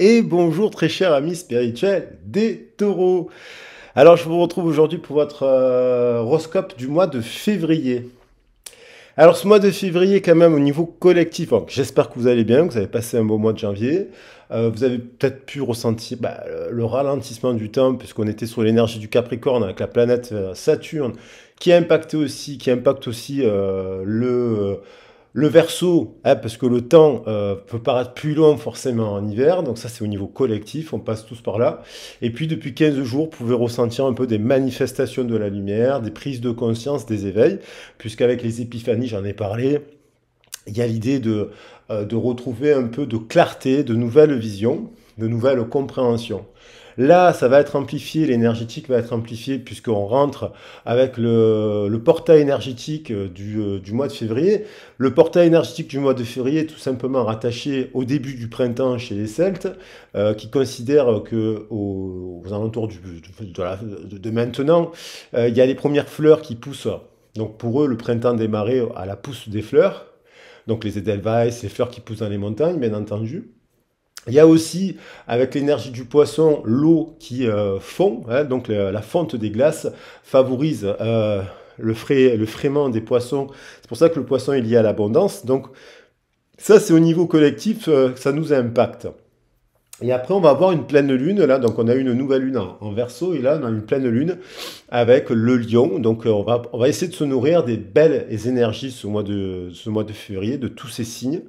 Et bonjour très chers amis spirituels des taureaux. Alors je vous retrouve aujourd'hui pour votre horoscope du mois de février. Alors ce mois de février quand même au niveau collectif, donc, j'espère que vous allez bien, que vous avez passé un bon mois de janvier. Vous avez peut-être pu ressentir le ralentissement du temps puisqu'on était sur l'énergie du Capricorne avec la planète Saturne qui impacte aussi le Verseau, hein, parce que le temps peut paraître plus long forcément en hiver, donc ça c'est au niveau collectif, on passe tous par là. Et puis depuis 15 jours, vous pouvez ressentir un peu des manifestations de la lumière, des prises de conscience, des éveils, puisqu'avec les épiphanies, j'en ai parlé, il y a l'idée de retrouver un peu de clarté, de nouvelles visions, de nouvelles compréhensions. Là, ça va être amplifié, l'énergétique va être amplifié puisqu'on rentre avec le portail énergétique du mois de février. Le portail énergétique du mois de février est tout simplement rattaché au début du printemps chez les Celtes, qui considèrent que aux alentours de maintenant, il y a les premières fleurs qui poussent. Donc pour eux, le printemps démarrait à la pousse des fleurs. Donc les Edelweiss, les fleurs qui poussent dans les montagnes, bien entendu. Il y a aussi, avec l'énergie du poisson, l'eau qui fond, hein, donc la fonte des glaces favorise le frément des poissons. C'est pour ça que le poisson est lié à l'abondance. Donc ça, c'est au niveau collectif, ça nous impacte. Et après, on va avoir une pleine lune, là, donc on a une nouvelle lune en Verseau, et là, on a une pleine lune avec le lion. Donc on va essayer de se nourrir des belles énergies ce mois de février, de tous ces signes.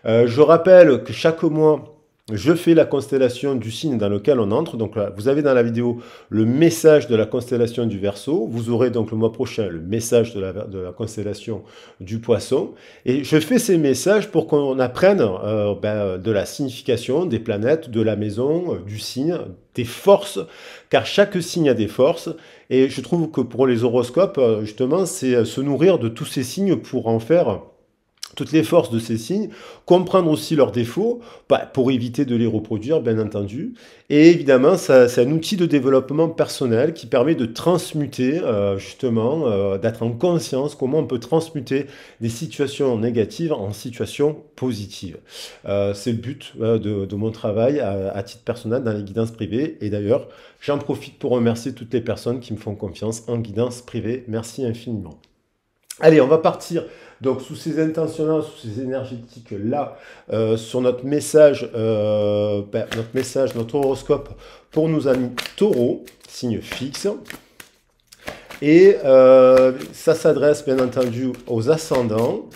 Je rappelle que chaque mois, je fais la constellation du signe dans lequel on entre. Donc là, vous avez dans la vidéo le message de la constellation du Verseau. Vous aurez donc le mois prochain le message de la constellation du Poisson. Et je fais ces messages pour qu'on apprenne de la signification des planètes, de la maison, du signe, des forces, car chaque signe a des forces. Et je trouve que pour les horoscopes, justement, c'est se nourrir de tous ces signes pour en faire toutes les forces de ces signes, comprendre aussi leurs défauts, pour éviter de les reproduire, bien entendu. Et évidemment, c'est un outil de développement personnel qui permet de transmuter, d'être en conscience, comment on peut transmuter des situations négatives en situations positives. C'est le but de mon travail à titre personnel dans les guidances privées. Et d'ailleurs, j'en profite pour remercier toutes les personnes qui me font confiance en guidance privée. Merci infiniment. Allez, on va partir donc sous ces intentions-là, sous ces énergétiques-là, sur notre horoscope pour nos amis taureaux, signe fixe. Et ça s'adresse bien entendu aux ascendants,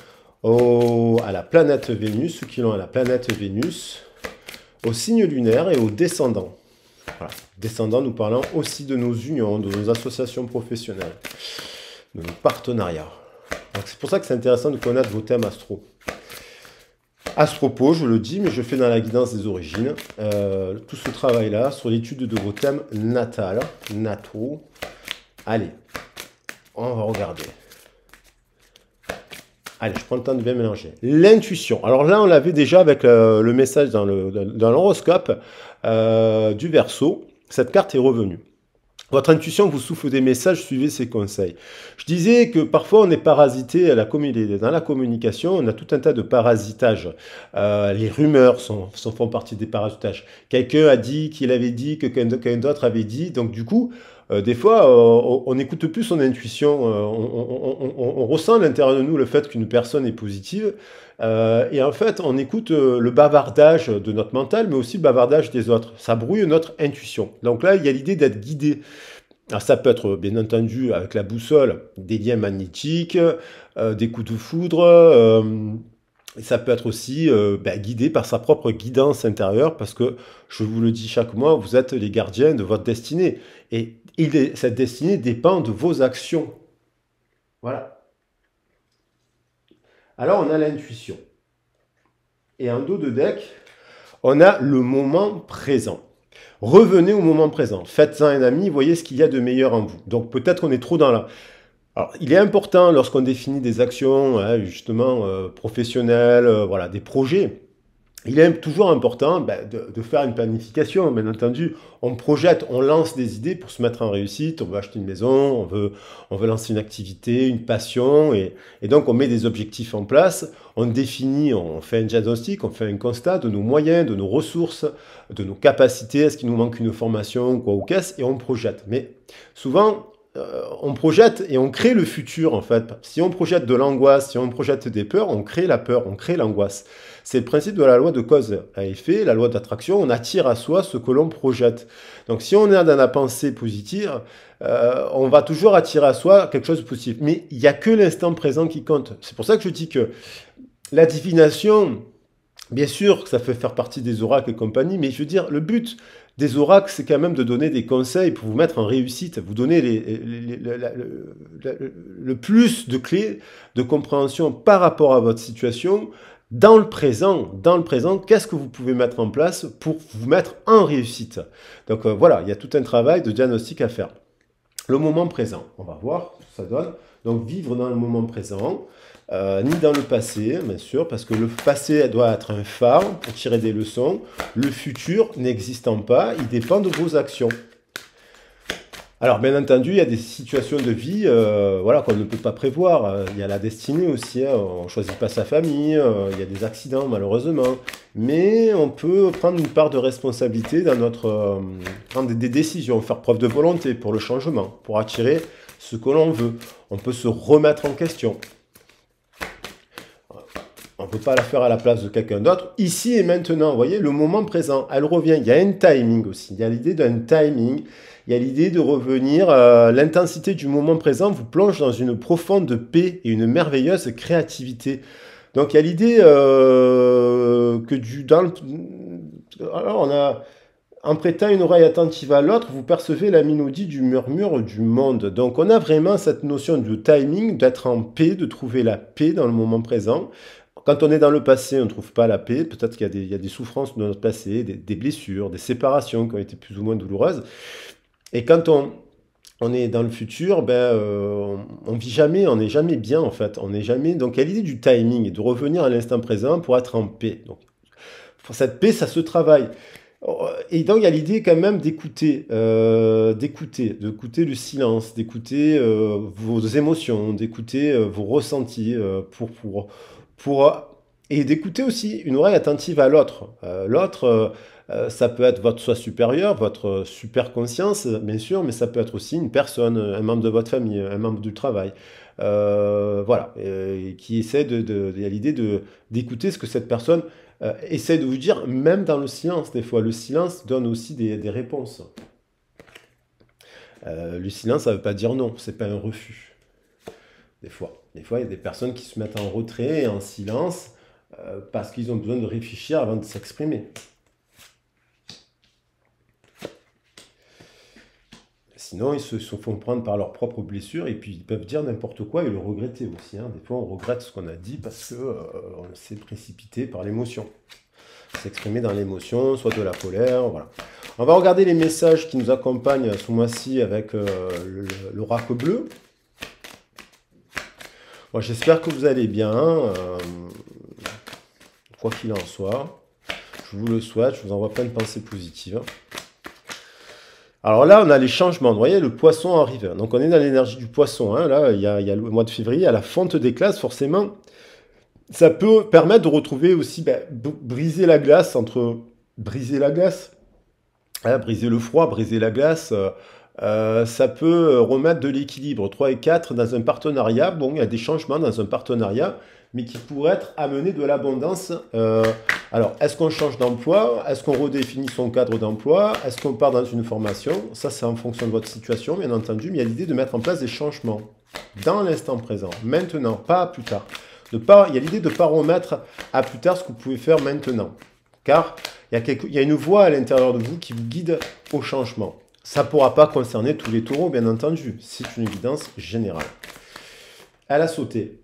à la planète Vénus, ceux qui l'ont à la planète Vénus, aux signes lunaires et aux descendants. Voilà. Descendants, nous parlons aussi de nos unions, de nos associations professionnelles, de nos partenariats. C'est pour ça que c'est intéressant de connaître vos thèmes astro. Astropo, je le dis, mais je fais dans la guidance des origines. Tout ce travail-là sur l'étude de vos thèmes nataux. Allez, on va regarder. Allez, je prends le temps de bien mélanger. L'intuition. Alors là, on l'avait déjà avec le message dans l'horoscope du Verseau. Cette carte est revenue. Votre intuition vous souffle des messages, suivez ses conseils. Je disais que parfois on est parasité dans la communication, on a tout un tas de parasitages. Les rumeurs font partie des parasitages. Quelqu'un a dit qu'il avait dit que quelqu'un d'autre avait dit, donc du coup, des fois, on n'écoute plus son intuition, on ressent à l'intérieur de nous le fait qu'une personne est positive, et en fait, on écoute le bavardage de notre mental, mais aussi le bavardage des autres. Ça brouille notre intuition. Donc là, il y a l'idée d'être guidé. Alors ça peut être, bien entendu, avec la boussole, des liens magnétiques, des coups de foudre, ça peut être aussi guidé par sa propre guidance intérieure, parce que, je vous le dis chaque mois, vous êtes les gardiens de votre destinée. Et cette destinée dépend de vos actions. Voilà. Alors, on a l'intuition. Et en dos de deck, on a le moment présent. Revenez au moment présent. Faites-en un ami, voyez ce qu'il y a de meilleur en vous. Donc, peut-être qu'on est trop dans la... Alors, il est important, lorsqu'on définit des actions, hein, justement, professionnelles, voilà, des projets, il est toujours important de faire une planification, bien entendu. On projette, on lance des idées pour se mettre en réussite. On veut acheter une maison, on veut lancer une activité, une passion. Et donc, on met des objectifs en place. On définit, on fait un diagnostic, on fait un constat de nos moyens, de nos ressources, de nos capacités. Est-ce qu'il nous manque une formation, quoi ou qu'est-ce? Et on projette. Mais souvent, on projette et on crée le futur, en fait. Si on projette de l'angoisse, si on projette des peurs, on crée la peur, on crée l'angoisse. C'est le principe de la loi de cause à effet, la loi d'attraction. On attire à soi ce que l'on projette. Donc, si on est dans la pensée positive, on va toujours attirer à soi quelque chose de positif. Mais il n'y a que l'instant présent qui compte. C'est pour ça que je dis que la divination, bien sûr que ça peut faire partie des oracles et compagnie, mais je veux dire, le but des oracles, c'est quand même de donner des conseils pour vous mettre en réussite, vous donner le plus de clés de compréhension par rapport à votre situation. Dans le présent, qu'est-ce que vous pouvez mettre en place pour vous mettre en réussite? Donc voilà, il y a tout un travail de diagnostic à faire. Le moment présent, on va voir ce que ça donne. Donc vivre dans le moment présent, ni dans le passé, bien sûr, parce que le passé doit être un phare pour tirer des leçons. Le futur n'existant pas, il dépend de vos actions. Alors, bien entendu, il y a des situations de vie voilà, qu'on ne peut pas prévoir. Il y a la destinée aussi, hein. On ne choisit pas sa famille, il y a des accidents malheureusement. Mais on peut prendre une part de responsabilité dans notre prendre des décisions, faire preuve de volonté pour le changement, pour attirer ce que l'on veut. On peut se remettre en question. On ne peut pas la faire à la place de quelqu'un d'autre. Ici et maintenant, vous voyez, le moment présent, elle revient. Il y a un timing aussi. Il y a l'idée d'un timing. Il y a l'idée de revenir. L'intensité du moment présent vous plonge dans une profonde paix et une merveilleuse créativité. Donc, il y a l'idée alors, on a... En prêtant une oreille attentive à l'autre, vous percevez la mélodie du murmure du monde. Donc, on a vraiment cette notion de timing, d'être en paix, de trouver la paix dans le moment présent. Quand on est dans le passé, on ne trouve pas la paix. Peut-être qu'il y a des souffrances de notre passé, des blessures, des séparations qui ont été plus ou moins douloureuses. Et quand on est dans le futur, on vit jamais, on n'est jamais bien en fait. On n'est jamais. Donc il y a l'idée du timing et de revenir à l'instant présent pour être en paix. Donc pour cette paix, ça se travaille. Et donc il y a l'idée quand même d'écouter le silence, d'écouter vos émotions, d'écouter vos ressentis et d'écouter aussi une oreille attentive à l'autre. Ça peut être votre soi supérieur, votre super conscience, bien sûr, mais ça peut être aussi une personne, un membre de votre famille, un membre du travail. Voilà, qui essaie il y a l'idée d'écouter ce que cette personne essaie de vous dire, même dans le silence, des fois. Le silence donne aussi des réponses. Le silence, ça ne veut pas dire non, c'est pas un refus. Des fois, il y a des personnes qui se mettent en retrait et en silence parce qu'ils ont besoin de réfléchir avant de s'exprimer. Sinon, ils se font prendre par leurs propres blessures et puis ils peuvent dire n'importe quoi et le regretter aussi, hein. Des fois, on regrette ce qu'on a dit parce qu'on s'est précipité par l'émotion. S'exprimer dans l'émotion, soit de la colère, voilà. On va regarder les messages qui nous accompagnent ce mois-ci avec l'oracle bleu. Bon, j'espère que vous allez bien, quoi qu'il en soit. Je vous le souhaite, je vous envoie plein de pensées positives. Alors là, on a les changements. Vous voyez, le poisson arrive. Donc on est dans l'énergie du poisson, hein. Là, il y a le mois de février, à la fonte des classes, forcément. Ça peut permettre de retrouver aussi, briser la glace, briser la glace, hein, briser le froid, briser la glace. Ça peut remettre de l'équilibre. 3 et 4 dans un partenariat. Bon, il y a des changements dans un partenariat, mais qui pourraient être amenés de l'abondance. Alors, est-ce qu'on change d'emploi? Est-ce qu'on redéfinit son cadre d'emploi? Est-ce qu'on part dans une formation? Ça, c'est en fonction de votre situation, bien entendu, mais il y a l'idée de mettre en place des changements dans l'instant présent, maintenant, pas plus tard. Il y a l'idée de ne pas remettre à plus tard ce que vous pouvez faire maintenant. Car il y a une voix à l'intérieur de vous qui vous guide au changement. Ça ne pourra pas concerner tous les taureaux, bien entendu. C'est une évidence générale. Elle a sauté.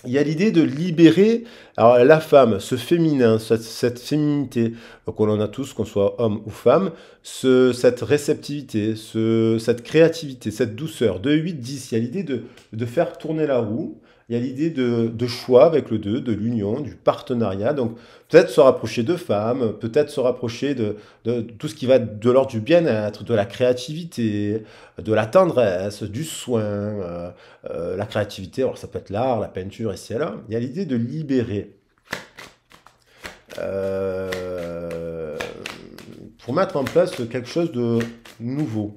Il y a l'idée de libérer la femme, ce féminin, cette féminité que l'on a tous, qu'on soit homme ou femme, cette réceptivité, cette créativité, cette douceur. 2, 8, 10, il y a l'idée de faire tourner la roue. Il y a l'idée de choix avec le 2, de l'union, du partenariat. Donc peut-être se rapprocher de femmes, peut-être se rapprocher de tout ce qui va de l'ordre du bien-être, de la créativité, de la tendresse, du soin, la créativité. Alors ça peut être l'art, la peinture, ici et là. Il y a l'idée de libérer. Euh, pour mettre en place quelque chose de nouveau.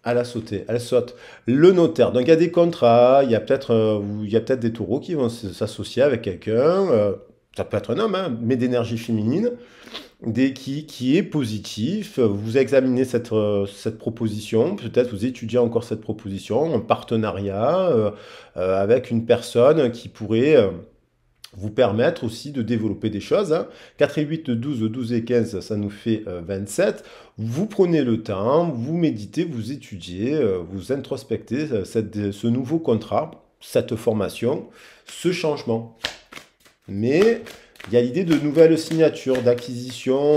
Elle saute. Le notaire. Donc il y a des contrats, il y a peut-être des taureaux qui vont s'associer avec quelqu'un. Ça peut être un homme, hein, mais d'énergie féminine, qui est positif. Vous examinez cette proposition, peut-être vous étudiez encore cette proposition, un partenariat avec une personne qui pourrait vous permettre aussi de développer des choses. Hein. 4 et 8, 12, 12 et 15, ça nous fait 27. Vous prenez le temps, vous méditez, vous étudiez, vous introspectez ce nouveau contrat, cette formation, ce changement. Mais il y a l'idée de nouvelles signatures, d'acquisition,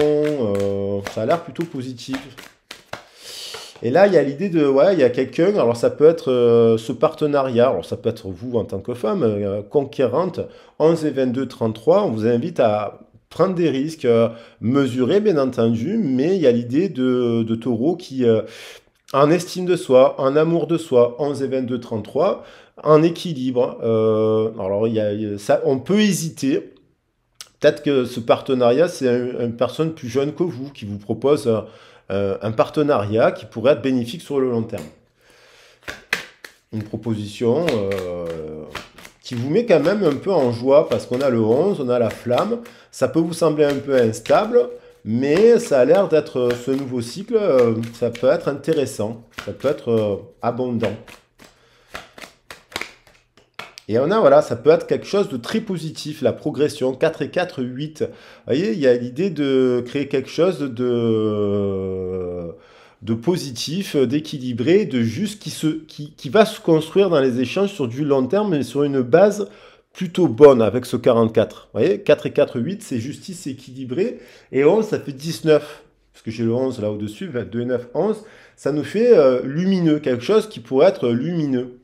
ça a l'air plutôt positif. Et là, il y a l'idée de, ouais, il y a quelqu'un, alors ça peut être ce partenariat, alors ça peut être vous en tant que femme, conquérante, 11 et 22, 33, on vous invite à prendre des risques, mesurés bien entendu, mais il y a l'idée de taureau qui, en estime de soi, en amour de soi, 11 et 22, 33, en équilibre, alors ça, on peut hésiter. Peut-être que ce partenariat, c'est une personne plus jeune que vous qui vous propose un partenariat qui pourrait être bénéfique sur le long terme. Une proposition qui vous met quand même un peu en joie parce qu'on a le 11, on a la flamme. Ça peut vous sembler un peu instable, mais ça a l'air d'être ce nouveau cycle, ça peut être intéressant, ça peut être abondant. Et on a, voilà, ça peut être quelque chose de très positif, la progression, 4 et 4, 8. Vous voyez, il y a l'idée de créer quelque chose de positif, d'équilibré, de juste, qui va se construire dans les échanges sur du long terme, mais sur une base plutôt bonne avec ce 44. Vous voyez, 4 et 4, 8, c'est justice, c'est équilibré. Et 11, ça fait 19. Parce que j'ai le 11 là au-dessus, 2 et 9, 11. Ça nous fait lumineux, quelque chose qui pourrait être lumineux.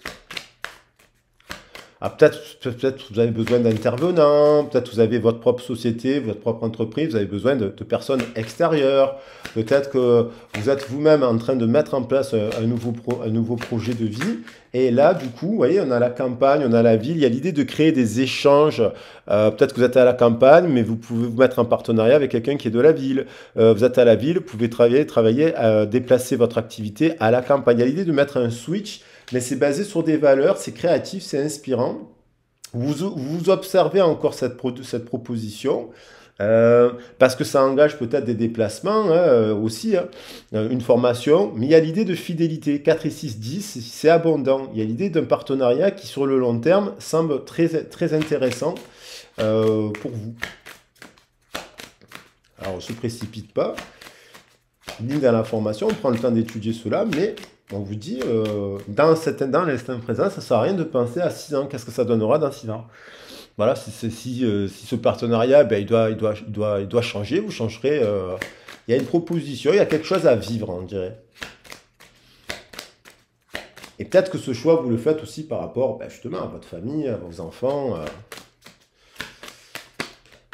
Ah, peut-être vous avez besoin d'intervenants, peut-être vous avez votre propre société, votre propre entreprise, vous avez besoin de personnes extérieures, peut-être que vous êtes vous-même en train de mettre en place un nouveau projet de vie. Et là, du coup, vous voyez, on a la campagne, on a la ville, il y a l'idée de créer des échanges. Peut-être que vous êtes à la campagne, mais vous pouvez vous mettre en partenariat avec quelqu'un qui est de la ville. Vous êtes à la ville, vous pouvez travailler, déplacer votre activité à la campagne. Il y a l'idée de mettre un switch, mais c'est basé sur des valeurs, c'est créatif, c'est inspirant. Vous observez encore cette proposition, parce que ça engage peut-être des déplacements hein, aussi, hein, une formation, mais il y a l'idée de fidélité. 4 et 6, 10, c'est abondant. Il y a l'idée d'un partenariat qui, sur le long terme, semble très, très intéressant pour vous. Alors, on ne se précipite pas, ni dans la formation, on prend le temps d'étudier cela, mais on vous dit, dans l'instant présent, ça ne sert à rien de penser à 6 ans. Qu'est-ce que ça donnera dans 6 ans? Voilà, si ce partenariat, ben, il doit changer, vous changerez. Il y a une proposition, il y a quelque chose à vivre, on dirait. Et peut-être que ce choix, vous le faites aussi par rapport ben, justement à votre famille, à vos enfants.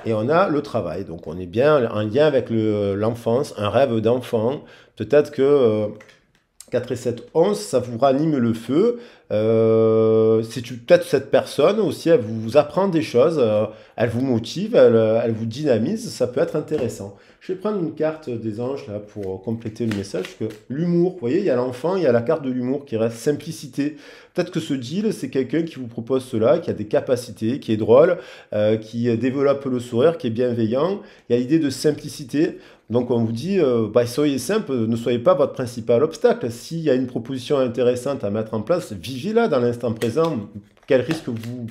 Et on a le travail, donc on est bien en lien avec l'enfance, un rêve d'enfant. Peut-être que 4 et 7, 11, ça vous ranime le feu. C'est peut-être cette personne aussi, elle vous apprend des choses, elle vous motive, elle vous dynamise, ça peut être intéressant. Je vais prendre une carte des anges là pour compléter le message, parce que l'humour, vous voyez, il y a l'enfant, il y a la carte de l'humour qui reste simplicité. Peut-être que ce deal, c'est quelqu'un qui vous propose cela, qui a des capacités, qui est drôle, qui développe le sourire, qui est bienveillant. Il y a l'idée de simplicité. Donc on vous dit, bah, soyez simple, ne soyez pas votre principal obstacle. S'il y a une proposition intéressante à mettre en place, vivez-la dans l'instant présent. Quel risque vous...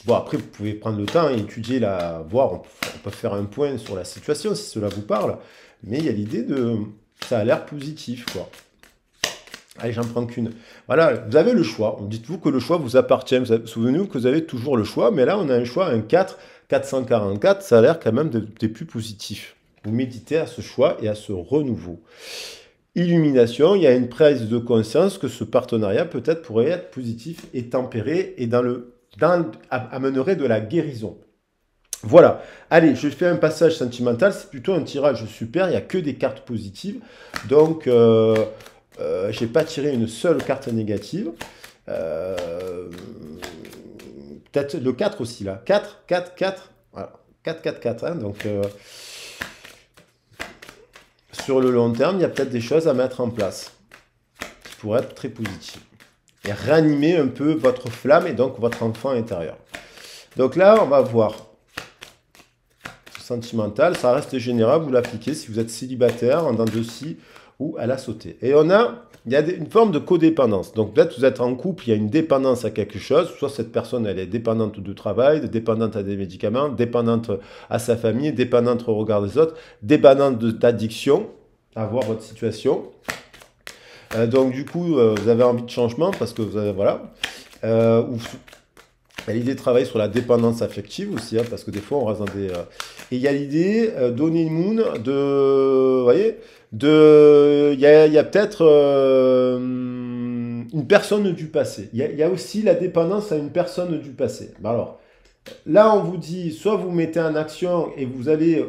Bon, après, vous pouvez prendre le temps et étudier, voir, on peut faire un point sur la situation si cela vous parle. Mais il y a l'idée de... Ça a l'air positif, quoi. Allez, j'en prends qu'une. Voilà, vous avez le choix. Dites-vous que le choix vous appartient. Souvenez-vous que vous avez toujours le choix. Mais là, on a un choix, un 4, 444. Ça a l'air quand même des plus positifs. Vous méditez à ce choix et à ce renouveau. illumination, il y a une prise de conscience que ce partenariat peut-être pourrait être positif et tempéré et amènerait de la guérison. Voilà. Allez, je fais un passage sentimental, c'est plutôt un tirage super, il n'y a que des cartes positives. Donc, je n'ai pas tiré une seule carte négative. Peut-être le 4 aussi, là. 4, 4, 4. Voilà. 4, 4, 4. Hein, donc, sur le long terme, il y a peut-être des choses à mettre en place qui pourraient être très positives. Et ranimer un peu votre flamme et donc votre enfant intérieur. Donc là, on va voir. Sentimental, ça reste général, vous l'appliquez si vous êtes célibataire, en dents de scie ou à la sauter. Et il y a une forme de codépendance. Donc peut-être vous êtes en couple, il y a une dépendance à quelque chose, soit cette personne elle est dépendante du travail, dépendante à des médicaments, dépendante à sa famille, dépendante au regard des autres, dépendante d'addiction, à voir votre situation. Donc du coup, vous avez envie de changement parce que vous avez, voilà. Il y a l'idée de travailler sur la dépendance affective aussi, hein, parce que des fois on reste dans des... Et il y a l'idée, donner moon, de... Vous voyez, il y a peut-être une personne du passé. Il y a aussi la dépendance à une personne du passé. Alors, là on vous dit, soit vous mettez en action et vous allez,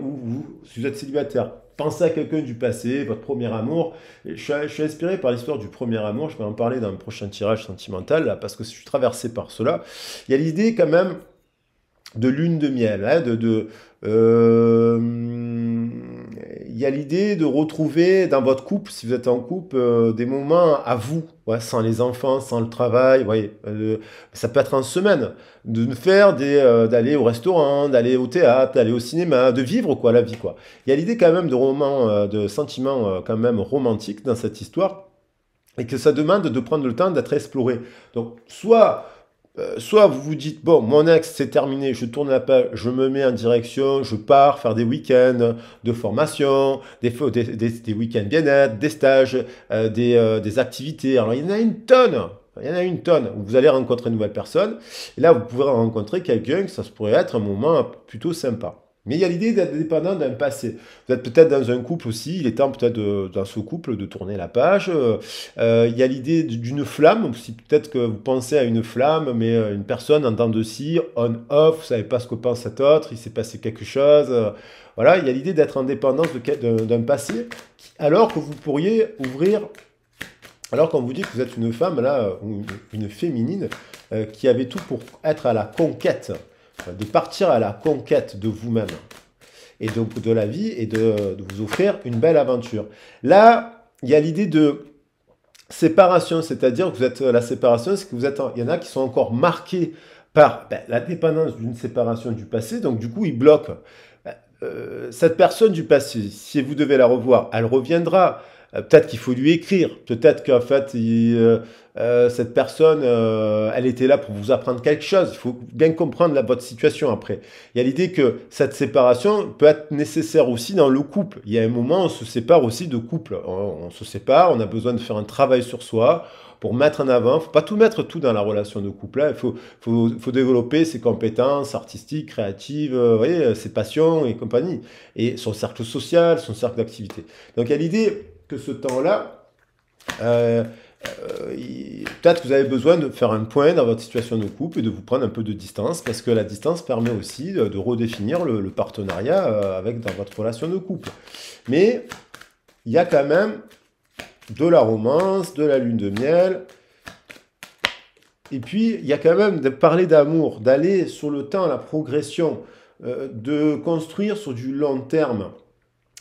si vous êtes célibataire, pensez à quelqu'un du passé, votre premier amour. Je suis inspiré par l'histoire du premier amour, je vais en parler dans un prochain tirage sentimental, là, parce que je suis traversé par cela. Il y a l'idée quand même de lune de miel, hein, il y a l'idée de retrouver dans votre couple, si vous êtes en couple, des moments à vous, ouais, sans les enfants, sans le travail, ouais, ça peut être en semaine, de faire d'aller au restaurant, d'aller au théâtre, d'aller au cinéma, de vivre quoi, la vie quoi. Il y a l'idée quand même de romans, de sentiments quand même romantiques dans cette histoire, et que ça demande de prendre le temps d'être exploré. Donc soit vous vous dites, bon, mon ex, c'est terminé, je tourne la page, je me mets en direction, je pars faire des week-ends de formation, des week-ends bien-être, des stages, des activités. Alors, il y en a une tonne. Il y en a une tonne. Vous allez rencontrer une nouvelle personne. Et là, vous pourrez rencontrer quelqu'un, ça pourrait être un moment plutôt sympa. Mais il y a l'idée d'être dépendant d'un passé. Vous êtes peut-être dans un couple aussi, il est temps peut-être dans ce couple de tourner la page. Il y a l'idée d'une flamme, si peut-être que vous pensez à une flamme, mais une personne en dents de scie, on-off, vous ne savez pas ce que pense cet autre, il s'est passé quelque chose. Voilà, il y a l'idée d'être en dépendance d'un passé, alors que vous pourriez ouvrir, alors qu'on vous dit que vous êtes une femme, là, ou une féminine, qui avait tout pour être à la conquête, de partir à la conquête de vous-même et donc de la vie et de vous offrir une belle aventure. Là, il y a l'idée de séparation, c'est-à-dire que vous êtes la séparation, c'est que vous êtes, il y en a qui sont encore marqués par la dépendance d'une séparation du passé, donc du coup ils bloquent. Cette personne du passé, si vous devez la revoir, elle reviendra. Peut-être qu'il faut lui écrire, peut-être qu'en fait, cette personne, elle était là pour vous apprendre quelque chose. Il faut bien comprendre votre situation après. Il y a l'idée que cette séparation peut être nécessaire aussi dans le couple. Il y a un moment, on se sépare aussi de couple. On se sépare, on a besoin de faire un travail sur soi pour mettre en avant. Il ne faut pas tout mettre tout dans la relation de couple. Là. Il faut développer ses compétences artistiques, créatives, vous voyez, ses passions et compagnie. Et son cercle social, son cercle d'activité. Donc il y a l'idée que ce temps-là, peut-être que vous avez besoin de faire un point dans votre situation de couple et de vous prendre un peu de distance, parce que la distance permet aussi de redéfinir le partenariat dans votre relation de couple. Mais il y a quand même de la romance, de la lune de miel, et puis il y a quand même de parler d'amour, d'aller sur le temps, la progression, de construire sur du long terme.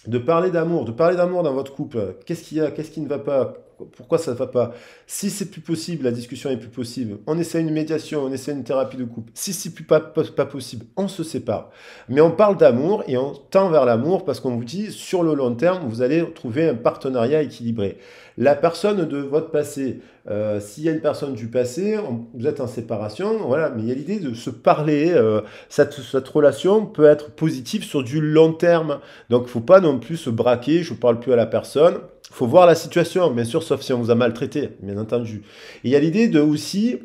De parler d'amour dans votre couple. Qu'est-ce qu'il y a? Qu'est-ce qui ne va pas? Pourquoi ça ne va pas? Si c'est plus possible, la discussion est plus possible, on essaie une médiation, on essaie une thérapie de couple. Si c'est plus pas possible, on se sépare. Mais on parle d'amour et on tend vers l'amour parce qu'on vous dit, sur le long terme, vous allez trouver un partenariat équilibré. La personne de votre passé, s'il y a une personne du passé, vous êtes en séparation, voilà, mais il y a l'idée de se parler. Cette relation peut être positive sur du long terme. Donc, il ne faut pas non plus se braquer, je ne parle plus à la personne. Il faut voir la situation, bien sûr, sauf si on vous a maltraité, bien entendu. Et il y a l'idée de aussi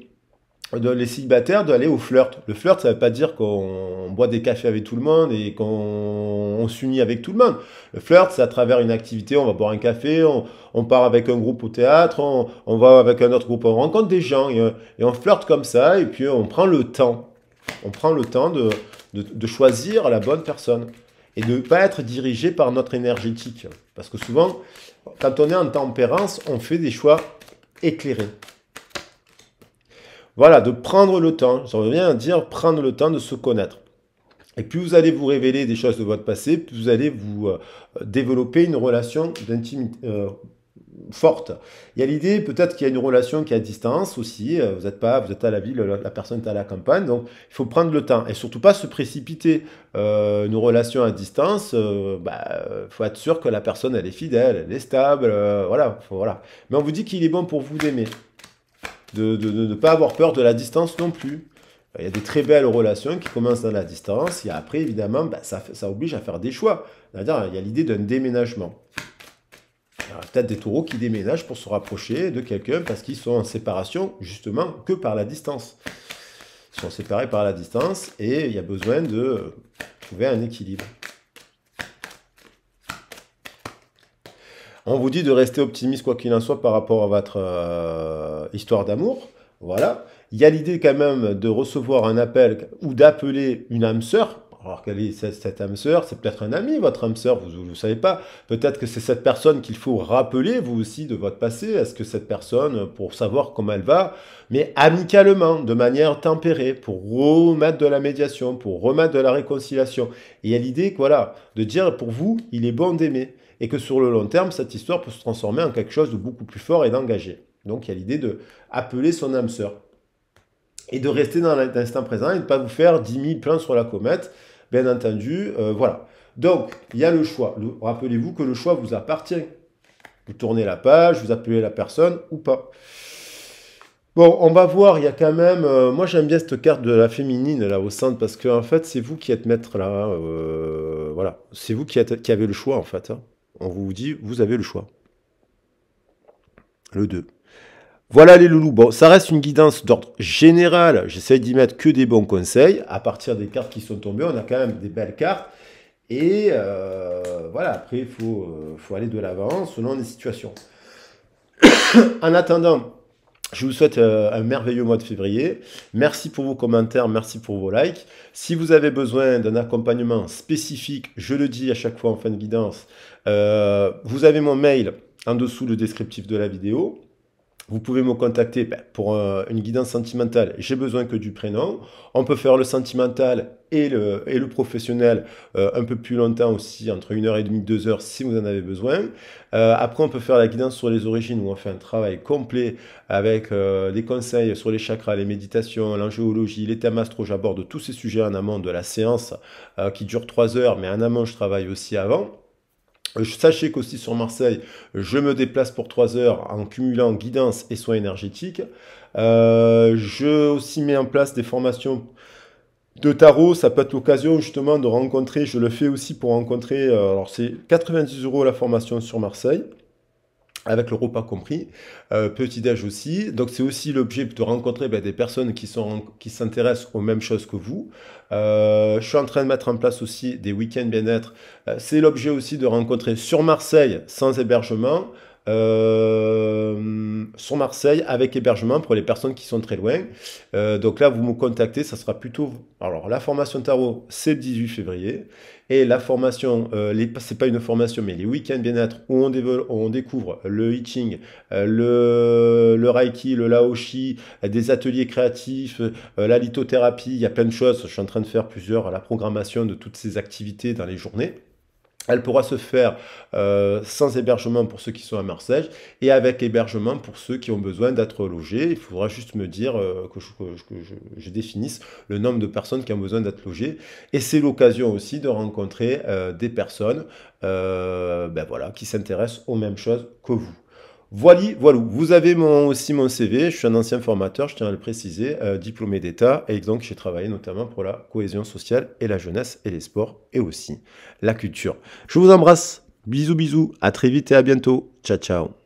les célibataires d'aller au flirt. Le flirt, ça veut pas dire qu'on boit des cafés avec tout le monde et qu'on s'unit avec tout le monde. Le flirt, c'est à travers une activité, on va boire un café, on part avec un groupe au théâtre, on va avec un autre groupe, on rencontre des gens et on flirte comme ça et puis on prend le temps. On prend le temps de choisir la bonne personne et de ne pas être dirigé par notre énergétique. Parce que souvent, quand on est en tempérance, on fait des choix éclairés. Voilà, de prendre le temps, ça revient à dire prendre le temps de se connaître. Et plus vous allez vous révéler des choses de votre passé, plus vous allez vous développer une relation d'intimité forte. Il y a l'idée, peut-être qu'il y a une relation qui est à distance aussi, vous êtes à la ville, la personne est à la campagne, donc il faut prendre le temps et surtout pas se précipiter. Une relation à distance, faut être sûr que la personne elle est fidèle, elle est stable, voilà. Mais on vous dit qu'il est bon pour vous d'aimer, de ne pas avoir peur de la distance non plus. Il y a des très belles relations qui commencent dans la distance et après évidemment ça oblige à faire des choix. C'est-à-dire il y a l'idée d'un déménagement. Il y a peut-être des taureaux qui déménagent pour se rapprocher de quelqu'un parce qu'ils sont en séparation justement que par la distance. Ils sont séparés par la distance et il y a besoin de trouver un équilibre. On vous dit de rester optimiste quoi qu'il en soit par rapport à votre histoire d'amour. Voilà. Il y a l'idée quand même de recevoir un appel ou d'appeler une âme sœur. Alors quelle est cette âme sœur? C'est peut-être un ami, votre âme sœur, vous ne savez pas. Peut-être que c'est cette personne qu'il faut rappeler, vous aussi, de votre passé. Est-ce que cette personne, pour savoir comment elle va, mais amicalement, de manière tempérée, pour remettre de la médiation, pour remettre de la réconciliation. Et il y a l'idée, voilà, de dire pour vous, il est bon d'aimer. Et que sur le long terme, cette histoire peut se transformer en quelque chose de beaucoup plus fort et d'engagé. Donc il y a l'idée de appeler son âme sœur. Et de rester dans l'instant présent et de ne pas vous faire 10 000 plans sur la comète. Bien entendu, voilà. Donc, il y a le choix. Rappelez-vous que le choix vous appartient. Vous tournez la page, vous appelez la personne ou pas. Bon, on va voir, il y a quand même... moi, j'aime bien cette carte de la féminine, là, au centre, parce qu'en fait, c'est vous qui êtes maître, là. Voilà. C'est vous qui avez le choix, en fait. Hein. On vous dit, vous avez le choix. Le 2. Voilà les loulous. Bon, ça reste une guidance d'ordre général. J'essaie d'y mettre que des bons conseils. À partir des cartes qui sont tombées, on a quand même des belles cartes. Et voilà, après, il faut aller de l'avant selon les situations. En attendant, je vous souhaite un merveilleux mois de février. Merci pour vos commentaires, merci pour vos likes. Si vous avez besoin d'un accompagnement spécifique, je le dis à chaque fois en fin de guidance, vous avez mon mail en dessous le descriptif de la vidéo. Vous pouvez me contacter pour une guidance sentimentale. J'ai besoin que du prénom. On peut faire le sentimental et le professionnel un peu plus longtemps aussi, entre 1h30 et 2h si vous en avez besoin. Après, on peut faire la guidance sur les origines où on fait un travail complet avec des conseils sur les chakras, les méditations, l'angéologie, les thèmes astro. J'aborde tous ces sujets en amont de la séance qui dure 3 heures, mais en amont, je travaille aussi avant. Sachez qu'aussi sur Marseille, je me déplace pour 3 heures en cumulant guidance et soins énergétiques. Je aussi mets en place des formations de tarot. Ça peut être l'occasion justement de rencontrer, je le fais aussi pour rencontrer, alors c'est 90 € la formation sur Marseille, avec le repas compris, petit-déj aussi. Donc c'est aussi l'objet de rencontrer des personnes qui s'intéressent aux mêmes choses que vous. Je suis en train de mettre en place aussi des week-ends bien-être. C'est l'objet aussi de rencontrer sur Marseille sans hébergement, sur Marseille avec hébergement pour les personnes qui sont très loin. Donc là, vous me contactez, ça sera plutôt... Alors la formation tarot, c'est le 18 février. Et la formation, c'est pas une formation, mais les week-ends bien-être où on découvre le I Ching, le Reiki, le Laoshi, des ateliers créatifs, la lithothérapie, il y a plein de choses. Je suis en train de faire la programmation de toutes ces activités dans les journées. Elle pourra se faire sans hébergement pour ceux qui sont à Marseille et avec hébergement pour ceux qui ont besoin d'être logés. Il faudra juste me dire que je définisse le nombre de personnes qui ont besoin d'être logées. Et c'est l'occasion aussi de rencontrer des personnes voilà, qui s'intéressent aux mêmes choses que vous. Voilà, vous avez aussi mon CV, je suis un ancien formateur, je tiens à le préciser, diplômé d'État, et donc j'ai travaillé notamment pour la cohésion sociale et la jeunesse et les sports, et aussi la culture. Je vous embrasse, bisous, à très vite et à bientôt, ciao, ciao.